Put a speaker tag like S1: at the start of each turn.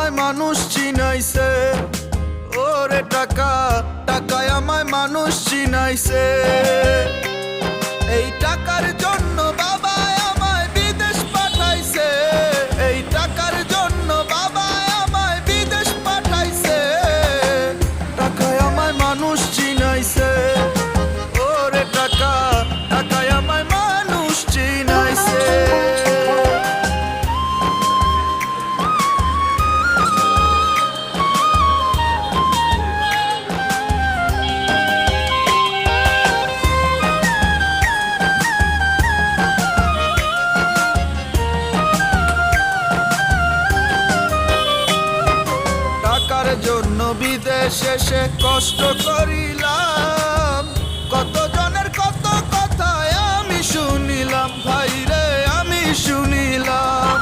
S1: আমায় মানুষ চিনাইছে, ওরে টাকা টাকায় আমায় মানুষ চিনাইছে। এই টাকার জন্য বাবা আমায় বিদেশ পাঠাইছে, এই টাকার জন্য বাবা আমায় বিদেশ পাঠাইছে। টাকায় আমায় মানুষ চিনাইছে, ওরে টাকা টাকায় আমায় মানুষ চিনাইছে। জন্য বিদেশে সে কষ্ট করিলাম, কত জনের কত কথা আমি শুনিলাম, ভাই রে আমি শুনিলাম।